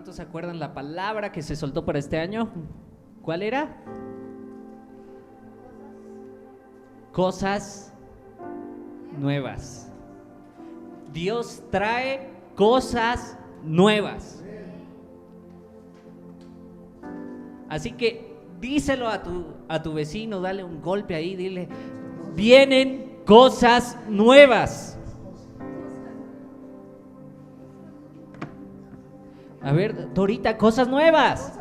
¿Cuántos se acuerdan la palabra que se soltó para este año? ¿Cuál era? Cosas nuevas. Dios trae cosas nuevas. Así que díselo a tu vecino, dale un golpe ahí, dile, vienen cosas nuevas. A ver, Dorita, cosas nuevas.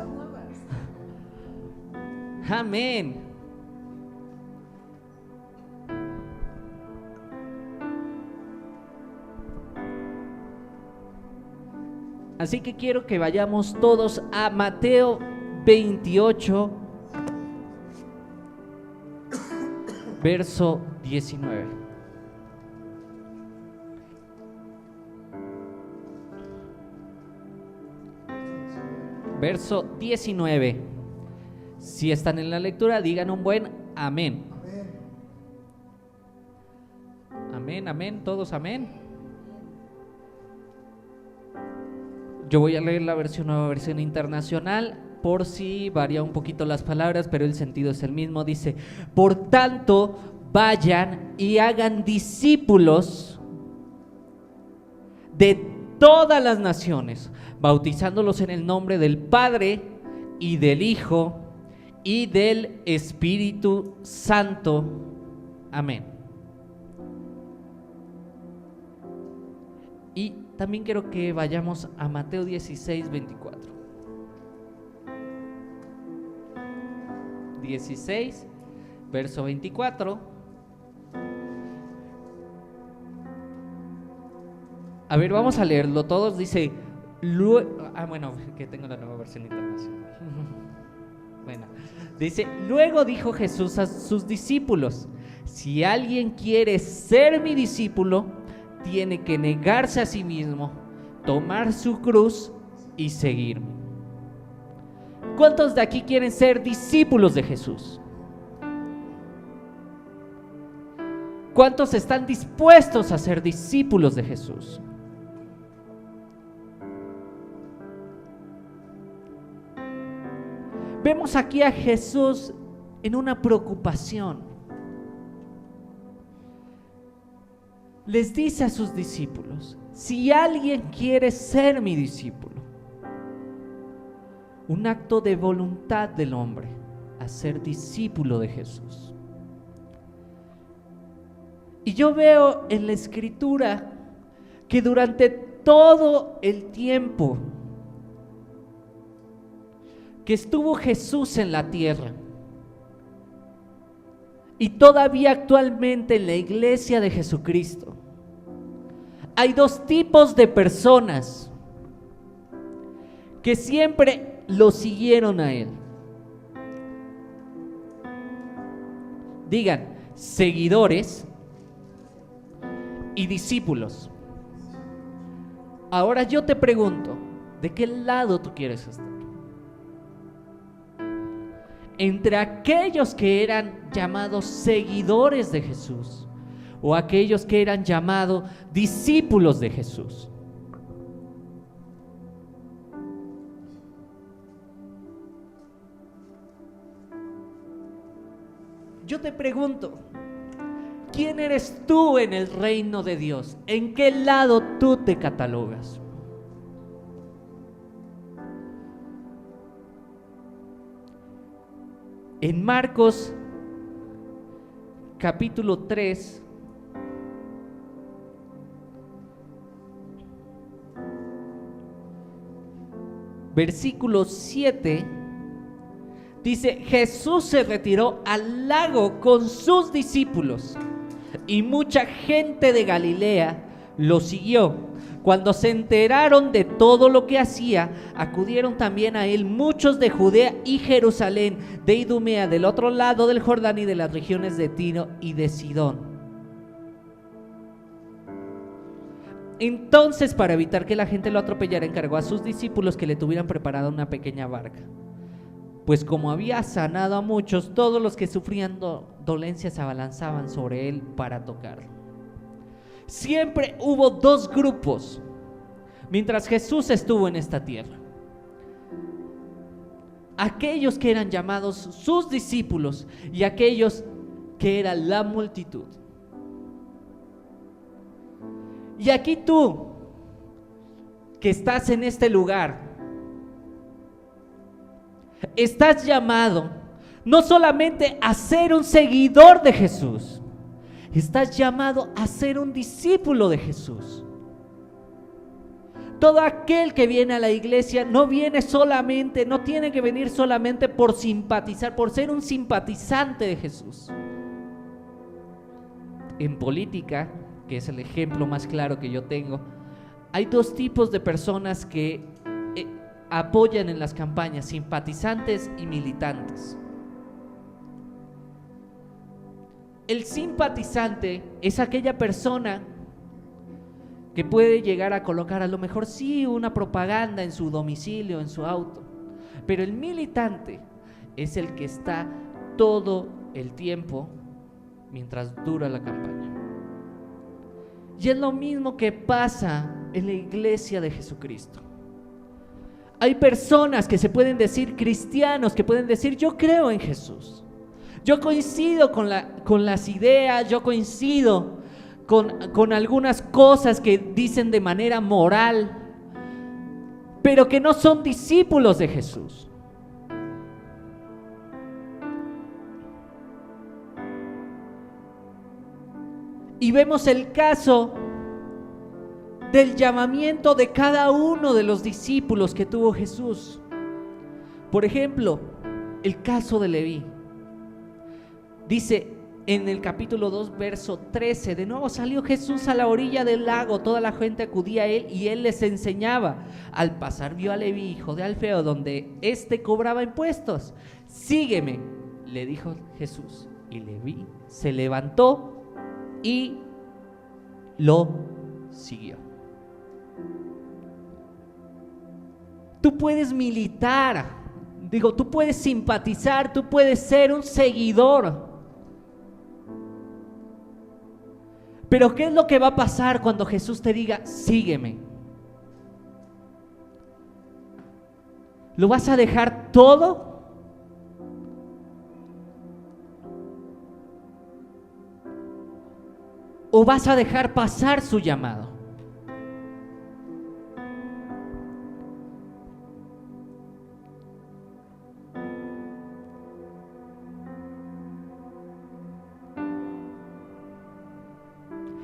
Amén. Así que quiero que vayamos todos a Mateo 28, verso 19. Verso 19. Si están en la lectura, digan un buen amén. Amén, amén, todos amén. Yo voy a leer la nueva versión internacional, por si varía un poquito las palabras, pero el sentido es el mismo. Dice: por tanto, vayan y hagan discípulos de todas las naciones, bautizándolos en el nombre del Padre y del Hijo y del Espíritu Santo. Amén. Y también quiero que vayamos a Mateo 16, 24. 16, verso 24. A ver, vamos a leerlo todos. Dice, bueno, que tengo la nueva versión internacional. Bueno, dice, luego dijo Jesús a sus discípulos: si alguien quiere ser mi discípulo, tiene que negarse a sí mismo, tomar su cruz y seguirme. ¿Cuántos de aquí quieren ser discípulos de Jesús? ¿Cuántos están dispuestos a ser discípulos de Jesús? Vemos aquí a Jesús en una preocupación. Les dice a sus discípulos: si alguien quiere ser mi discípulo, un acto de voluntad del hombre a ser discípulo de Jesús. Y yo veo en la Escritura que durante todo el tiempo que estuvo Jesús en la tierra, y todavía actualmente en la iglesia de Jesucristo, hay dos tipos de personas que siempre lo siguieron a Él. Digan, seguidores y discípulos. Ahora yo te pregunto, ¿de qué lado tú quieres estar? Entre aquellos que eran llamados seguidores de Jesús o aquellos que eran llamados discípulos de Jesús. Yo te pregunto, ¿quién eres tú en el reino de Dios? ¿En qué lado tú te catalogas? En Marcos capítulo 3, versículo 7, dice: Jesús se retiró al lago con sus discípulos y mucha gente de Galilea lo siguió. Cuando se enteraron de todo lo que hacía, acudieron también a él muchos de Judea y Jerusalén, de Idumea, del otro lado del Jordán, y de las regiones de Tiro y de Sidón. Entonces, para evitar que la gente lo atropellara, encargó a sus discípulos que le tuvieran preparada una pequeña barca, pues como había sanado a muchos, todos los que sufrían dolencias se abalanzaban sobre él para tocarlo. Siempre hubo dos grupos mientras Jesús estuvo en esta tierra. aquellos que eran llamados sus discípulos y aquellos que era la multitud. Y aquí tú, que estás en este lugar, estás llamado no solamente a ser un seguidor de Jesús, estás llamado a ser un discípulo de Jesús. Todo aquel que viene a la iglesia no tiene que venir solamente por simpatizar, por ser un simpatizante de Jesús. En política, que es el ejemplo más claro que yo tengo, hay dos tipos de personas que apoyan en las campañas: simpatizantes y militantes. El simpatizante es aquella persona que puede llegar a colocar a lo mejor sí una propaganda en su domicilio, en su auto, pero el militante es el que está todo el tiempo mientras dura la campaña. Y es lo mismo que pasa en la iglesia de Jesucristo. Hay personas que se pueden decir cristianos, que pueden decir: yo creo en Jesús, yo coincido con las ideas, yo coincido con algunas cosas que dicen de manera moral, pero que no son discípulos de Jesús. Y vemos el caso del llamamiento de cada uno de los discípulos que tuvo Jesús. Por ejemplo, el caso de Leví. Dice en el capítulo 2, verso 13: de nuevo salió Jesús a la orilla del lago, toda la gente acudía a él y él les enseñaba. Al pasar vio a Leví, hijo de Alfeo, donde éste cobraba impuestos. Sígueme, le dijo Jesús. Y Leví se levantó y lo siguió. Tú puedes militar, tú puedes simpatizar, tú puedes ser un seguidor. Pero ¿qué es lo que va a pasar cuando Jesús te diga: sígueme? ¿Lo vas a dejar todo? ¿O vas a dejar pasar su llamado?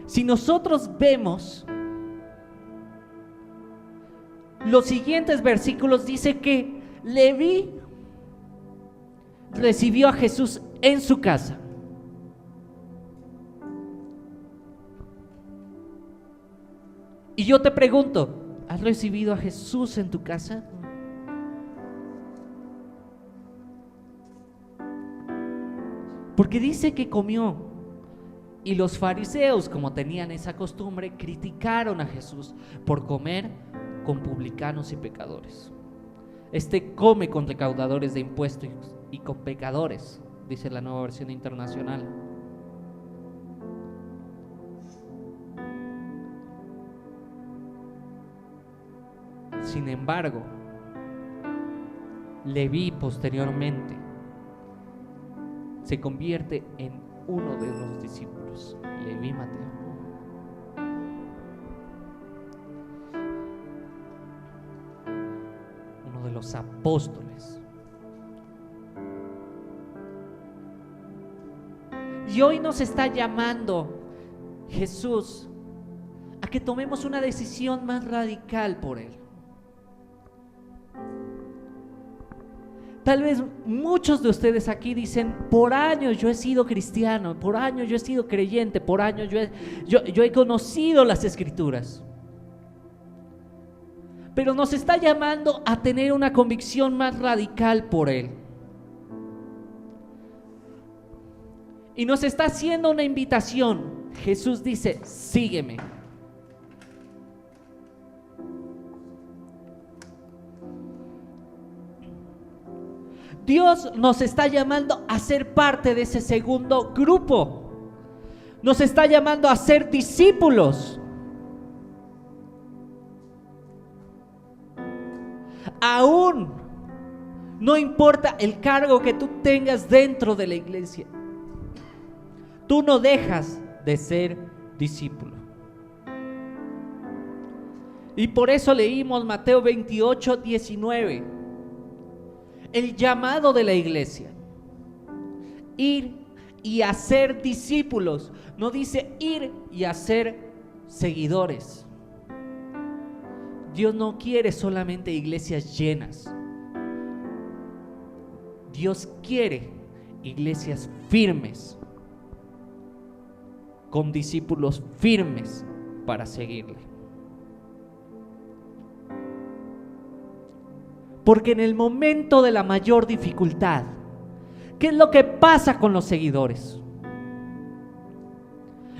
Si nosotros vemos los siguientes versículos, dice que Leví recibió a Jesús en su casa. Y yo te pregunto: ¿has recibido a Jesús en tu casa? Porque dice que comió. Y los fariseos, como tenían esa costumbre, criticaron a Jesús por comer con publicanos y pecadores. Come con recaudadores de impuestos y con pecadores, dice la Nueva Versión Internacional. Sin embargo, Leví posteriormente se convierte en uno de los discípulos, Leví Mateo. Uno de los apóstoles. Y hoy nos está llamando Jesús a que tomemos una decisión más radical por Él. Tal vez muchos de ustedes aquí dicen: por años yo he sido cristiano, por años yo he sido creyente, por años yo he conocido las Escrituras. Pero nos está llamando a tener una convicción más radical por Él. Y nos está haciendo una invitación. Jesús dice: sígueme. Dios nos está llamando a ser parte de ese segundo grupo. Nos está llamando a ser discípulos. Aún No importa el cargo que tú tengas dentro de la iglesia, tú no dejas de ser discípulo. Y por eso leímos Mateo 28, 19, el llamado de la iglesia: ir y hacer discípulos. No dice ir y hacer seguidores. Dios no quiere solamente iglesias llenas. Dios quiere iglesias firmes, con discípulos firmes para seguirle. Porque en el momento de la mayor dificultad, ¿qué es lo que pasa con los seguidores?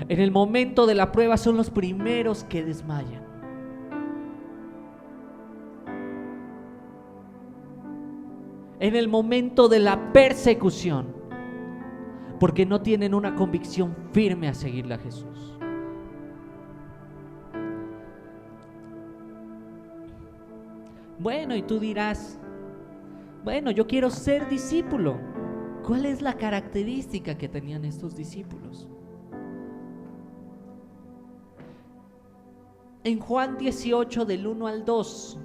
En el momento de la prueba son los primeros que desmayan. En el momento de la persecución, porque no tienen una convicción firme a seguirle a Jesús. Bueno, y tú dirás, bueno, yo quiero ser discípulo. ¿Cuál es la característica que tenían estos discípulos? En Juan 18, del 1 al 2,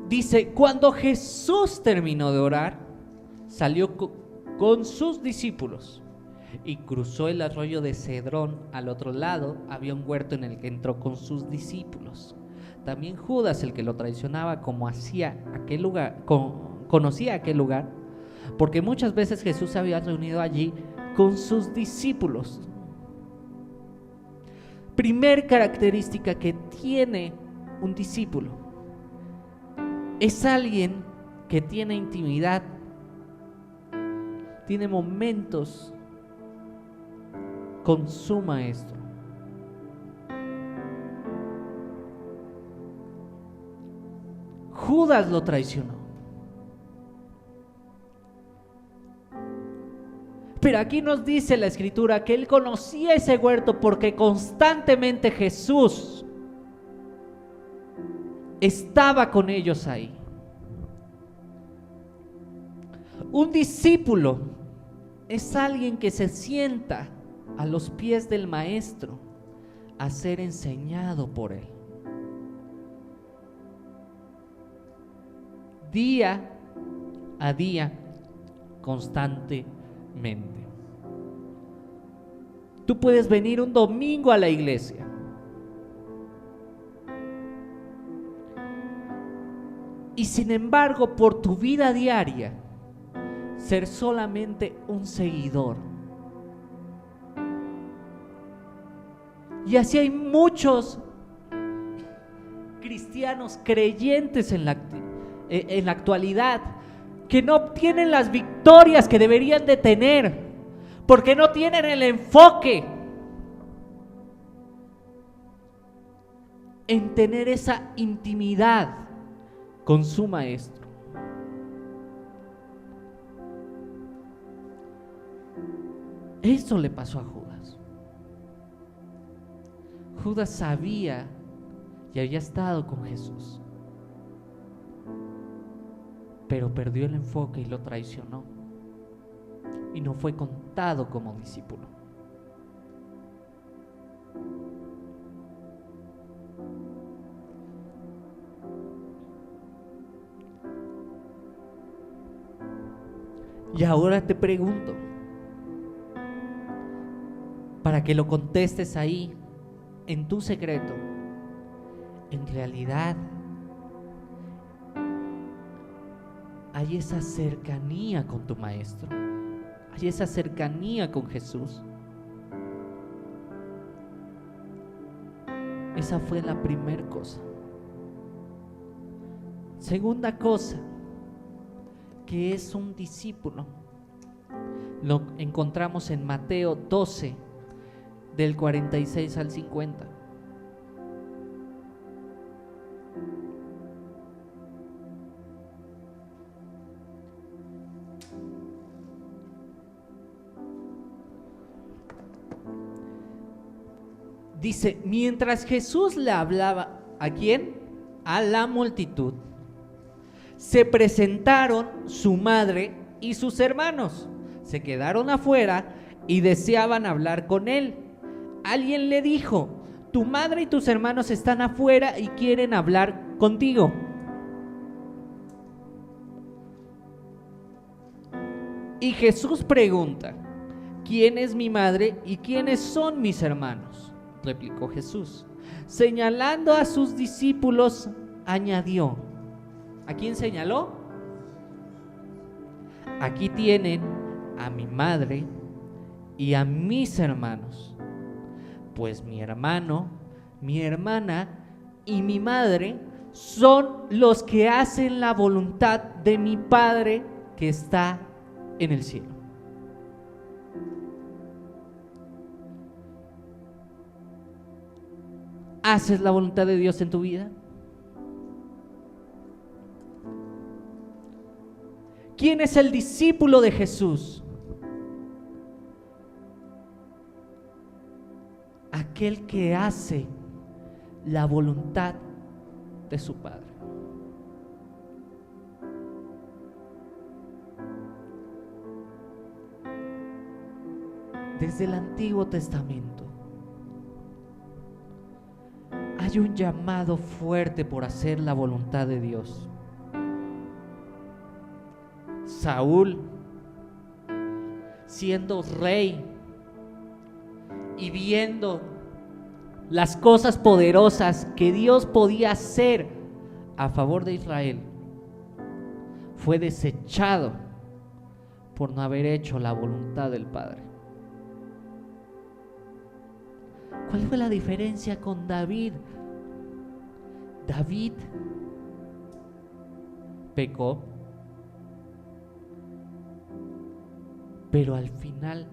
dice: cuando Jesús terminó de orar, salió con sus discípulos y cruzó el arroyo de Cedrón. Al otro lado había un huerto en el que entró con sus discípulos. También Judas, el que lo traicionaba, conocía aquel lugar, porque muchas veces Jesús se había reunido allí con sus discípulos. Primer característica que tiene un discípulo: es alguien que tiene intimidad, tiene momentos con su maestro. Judas lo traicionó. Pero aquí nos dice la Escritura que él conocía ese huerto porque constantemente Jesús estaba con ellos ahí. Un discípulo es alguien que se sienta a los pies del maestro a ser enseñado por él. Día a día, constantemente. Tú puedes venir un domingo a la iglesia y sin embargo, por tu vida diaria, ser solamente un seguidor. Y así hay muchos cristianos creyentes en la actualidad que no obtienen las victorias que deberían de tener, porque no tienen el enfoque en tener esa intimidad con su maestro. Eso le pasó a Judas. Judas sabía y había estado con Jesús, pero perdió el enfoque y lo traicionó, y no fue contado como discípulo. Y ahora te pregunto, para que lo contestes ahí, en tu secreto, en realidad hay esa cercanía con tu maestro, hay esa cercanía con Jesús. Esa fue la primera cosa. Segunda cosa, que es un discípulo, lo encontramos en Mateo 12, del 46 al 50. Dice, mientras Jesús le hablaba, ¿a quién? A la multitud. Se presentaron su madre y sus hermanos. Se quedaron afuera y deseaban hablar con él. Alguien le dijo, tu madre y tus hermanos están afuera y quieren hablar contigo. Y Jesús pregunta, ¿quién es mi madre y quiénes son mis hermanos? Replicó Jesús. Señalando a sus discípulos, añadió, ¿a quién señaló? Aquí tienen a mi madre y a mis hermanos. Pues mi hermano, mi hermana y mi madre son los que hacen la voluntad de mi Padre que está en el cielo. ¿Haces la voluntad de Dios en tu vida? ¿Quién es el discípulo de Jesús? Aquel que hace la voluntad de su Padre. Desde el Antiguo Testamento hay un llamado fuerte por hacer la voluntad de Dios. Saúl, siendo rey y viendo las cosas poderosas que Dios podía hacer a favor de Israel, fue desechado por no haber hecho la voluntad del Padre. ¿Cuál fue la diferencia con David? David pecó, pero al final,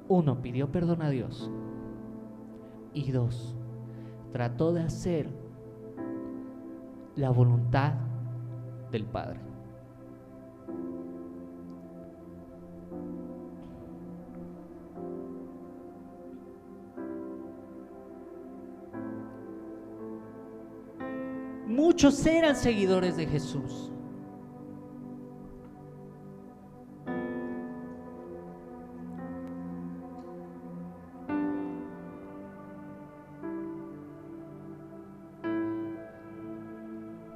uno, pidió perdón a Dios, y dos, trató de hacer la voluntad del Padre. Muchos eran seguidores de Jesús.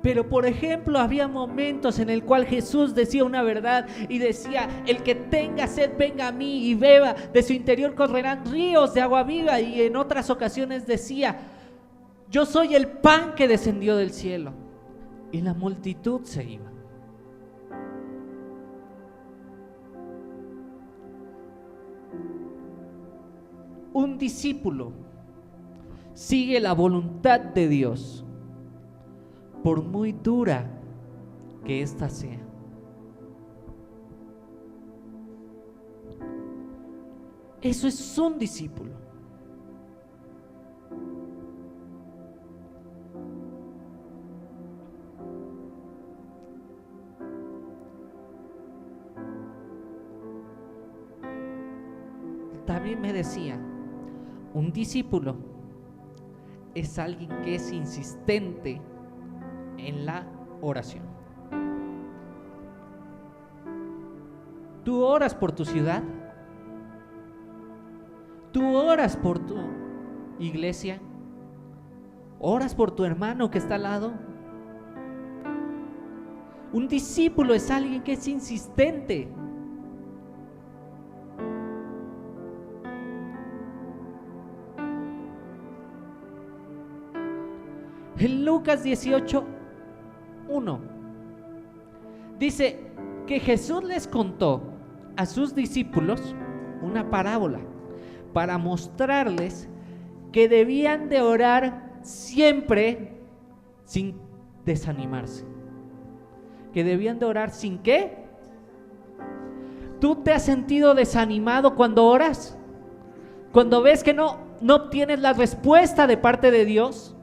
Pero por ejemplo, había momentos en el cual Jesús decía una verdad y decía, el que tenga sed venga a mí y beba, de su interior correrán ríos de agua viva. Y en otras ocasiones decía, yo soy el pan que descendió del cielo. Y la multitud se iba. Un discípulo sigue la voluntad de Dios, por muy dura que ésta sea. Eso es un discípulo. También me decía, un discípulo es alguien que es insistente en la oración. ¿Tú oras por tu ciudad? ¿Tú oras por tu iglesia? ¿Oras por tu hermano que está al lado? Un discípulo es alguien que es insistente. En Lucas 18:1 dice que Jesús les contó a sus discípulos una parábola para mostrarles que debían de orar siempre sin desanimarse. Que debían de orar sin ¿qué? ¿Tú te has sentido desanimado cuando oras? Cuando ves que no obtienes la respuesta de parte de Dios.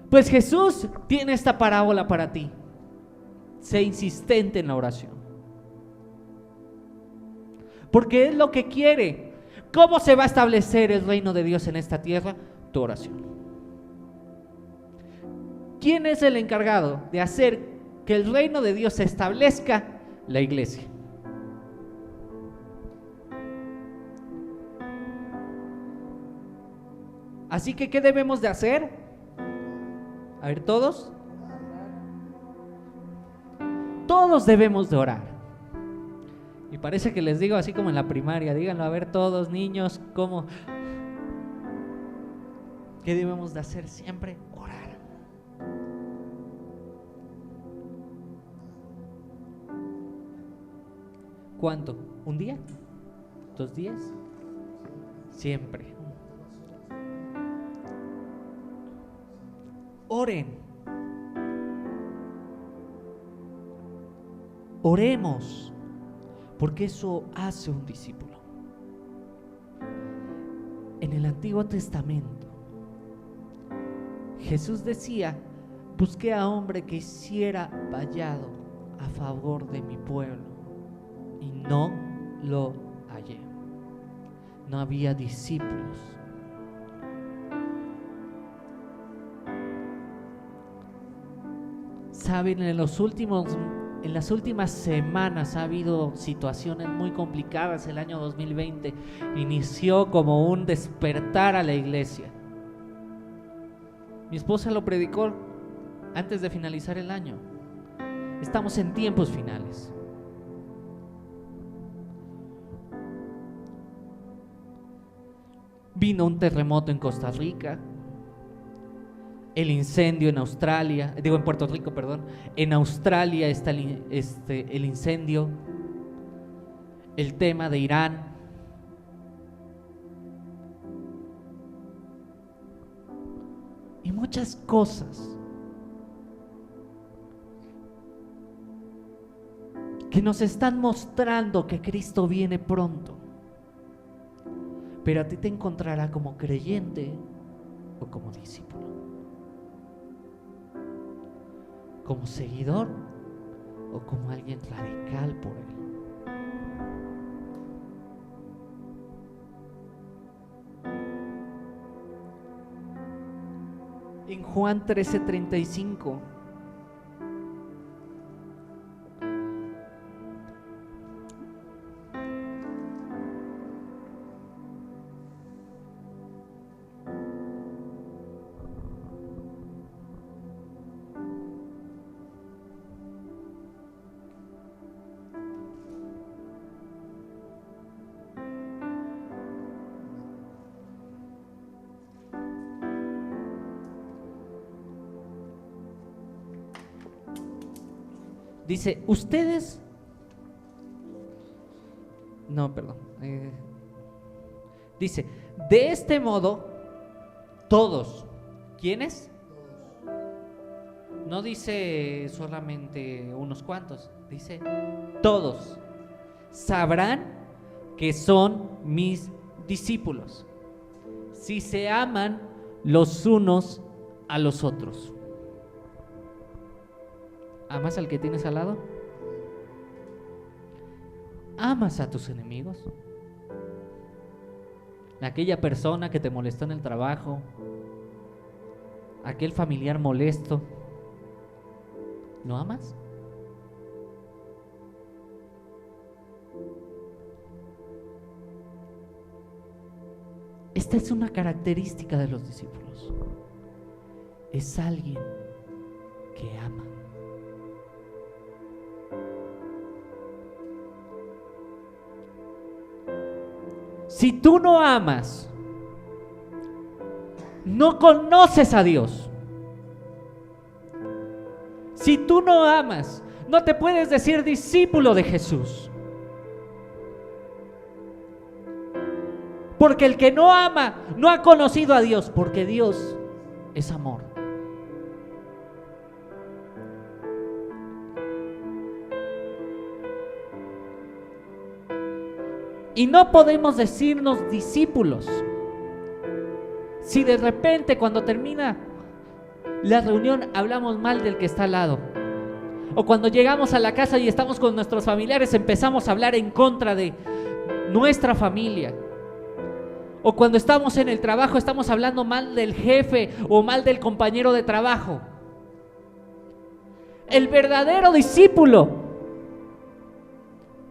Pues Jesús tiene esta parábola para ti. Sé insistente en la oración. Porque es lo que quiere. ¿Cómo se va a establecer el reino de Dios en esta tierra? Tu oración. ¿Quién es el encargado de hacer que el reino de Dios se establezca? La iglesia. Así que, ¿qué debemos de hacer? A ver, todos. Todos debemos de orar. Y parece que les digo así como en la primaria, díganlo, a ver todos, niños, ¿cómo? ¿Qué debemos de hacer siempre? Orar. ¿Cuánto? ¿Un día? ¿2 días? Siempre. Oren. Oremos, porque eso hace un discípulo. En el Antiguo Testamento, Jesús decía: busqué a hombre que hiciera vallado a favor de mi pueblo, y no lo hallé. No había discípulos. Saben, en las últimas semanas ha habido situaciones muy complicadas. El año 2020 inició como un despertar a la iglesia. Mi esposa lo predicó antes de finalizar el año. Estamos en tiempos finales. Vino un terremoto en Costa Rica, el incendio en Australia, en Puerto Rico, perdón. En Australia está el incendio, el tema de Irán. Y muchas cosas que nos están mostrando que Cristo viene pronto. Pero a ti te encontrará como creyente o como discípulo, como seguidor o como alguien radical por él. En Juan 13:35 dice: ustedes, no, perdón, dice, de este modo, todos, ¿quiénes? No dice solamente unos cuantos, dice todos sabrán que son mis discípulos, si se aman los unos a los otros. ¿Amas al que tienes al lado? ¿Amas a tus enemigos? Aquella persona que te molestó en el trabajo, aquel familiar molesto, ¿lo amas? Esta es una característica de los discípulos. Es alguien que ama. Si tú no amas, no conoces a Dios. Si tú no amas, no te puedes decir discípulo de Jesús. Porque el que no ama no ha conocido a Dios, porque Dios es amor. Y no podemos decirnos discípulos si de repente cuando termina la reunión hablamos mal del que está al lado, o cuando llegamos a la casa y estamos con nuestros familiares empezamos a hablar en contra de nuestra familia, O cuando estamos en el trabajo estamos hablando mal del jefe o mal del compañero de trabajo. El verdadero discípulo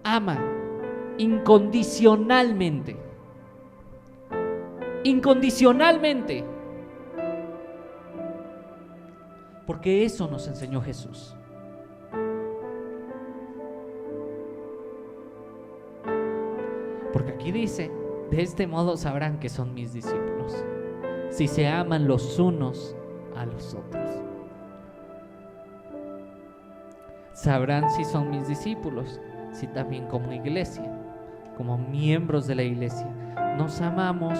ama incondicionalmente. Incondicionalmente. Porque eso nos enseñó Jesús. Porque aquí dice: de este modo sabrán que son mis discípulos, si se aman los unos a los otros. Sabrán si son mis discípulos, si también como iglesia, como miembros de la iglesia, nos amamos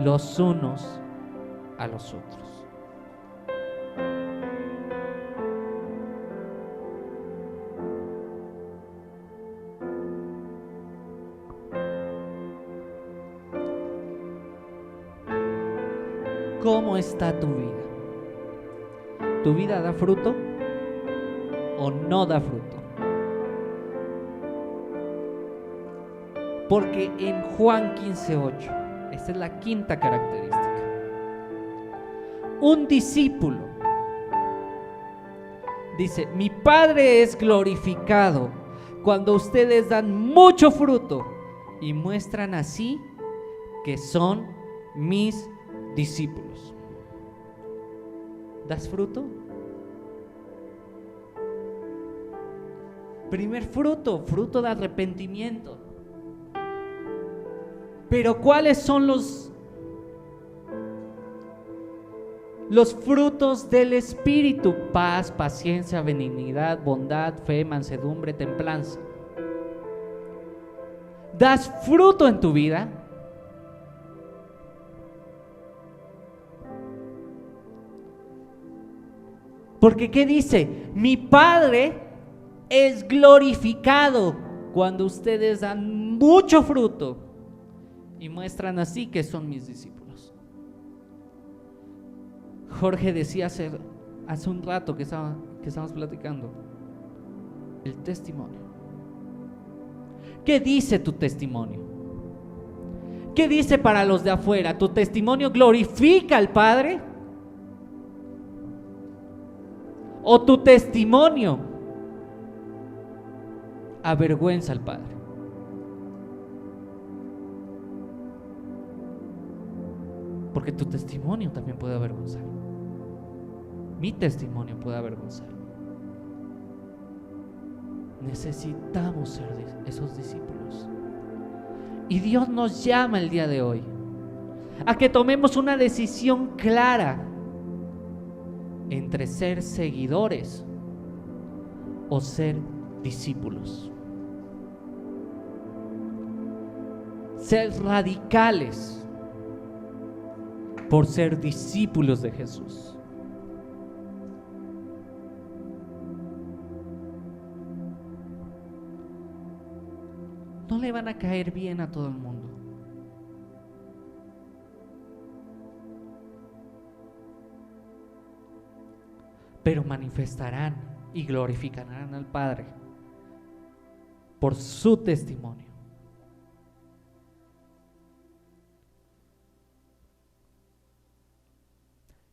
los unos a los otros. ¿Cómo está tu vida? ¿Tu vida da fruto o no da fruto? Porque en Juan 15:8, esta es la quinta característica, un discípulo dice: mi Padre es glorificado cuando ustedes dan mucho fruto y muestran así que son mis discípulos. ¿Das fruto? Primer fruto, fruto de arrepentimiento. Pero ¿cuáles son los frutos del Espíritu? Paz, paciencia, benignidad, bondad, fe, mansedumbre, templanza. ¿Das fruto en tu vida? Porque ¿qué dice? Mi Padre es glorificado cuando ustedes dan mucho fruto y muestran así que son mis discípulos. Jorge decía hace un rato que estábamos platicando, el testimonio. ¿Qué dice tu testimonio? ¿Qué dice para los de afuera? ¿Tu testimonio glorifica al Padre? ¿O tu testimonio avergüenza al Padre? Porque tu testimonio también puede avergonzar. Mi testimonio puede avergonzar. Necesitamos ser esos discípulos. Y Dios nos llama el día de hoy a que tomemos una decisión clara entre ser seguidores o ser discípulos. Ser radicales por ser discípulos de Jesús. No le van a caer bien a todo el mundo. Pero manifestarán y glorificarán al Padre por su testimonio.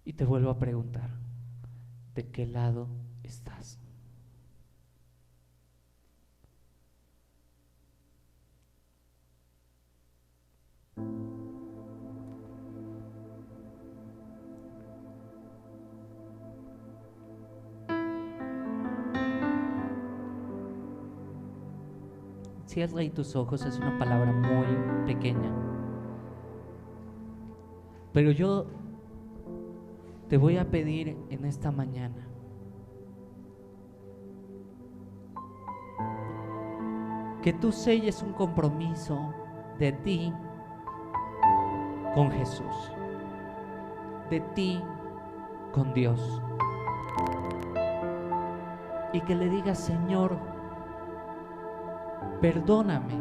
Y te vuelvo a preguntar, ¿de qué lado estás? Cierra ahí tus ojos, es una palabra muy pequeña. Pero yo te voy a pedir en esta mañana que tú selles un compromiso de ti con Jesús, de ti con Dios, y que le digas: Señor, perdóname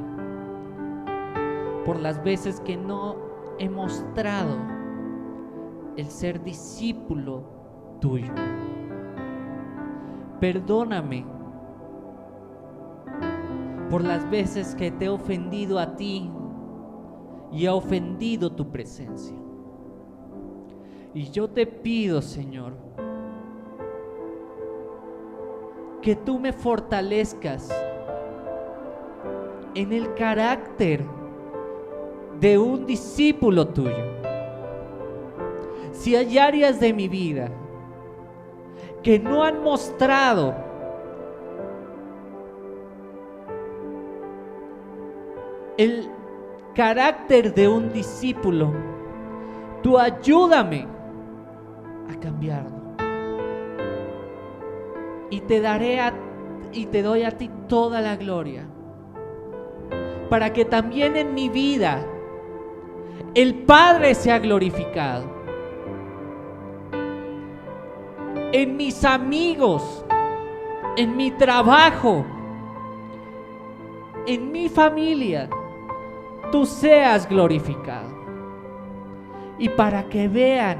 por las veces que no he mostrado el ser discípulo tuyo. Perdóname por las veces que te he ofendido a ti y ha ofendido tu presencia. Y yo te pido, Señor, que tú me fortalezcas en el carácter de un discípulo tuyo. Si hay áreas de mi vida que no han mostrado el carácter de un discípulo, tú ayúdame a cambiarlo. Y te doy a ti toda la gloria, para que también en mi vida el Padre sea glorificado, en mis amigos, en mi trabajo, en mi familia, tú seas glorificado. Y para que vean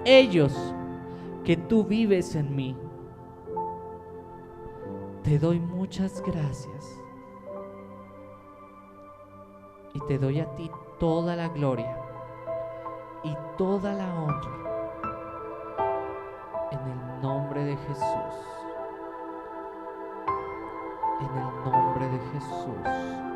ellos que tú vives en mí. Te doy muchas gracias y te doy a ti toda la gloria y toda la honra en el nombre de Jesús. En el nombre de Jesús.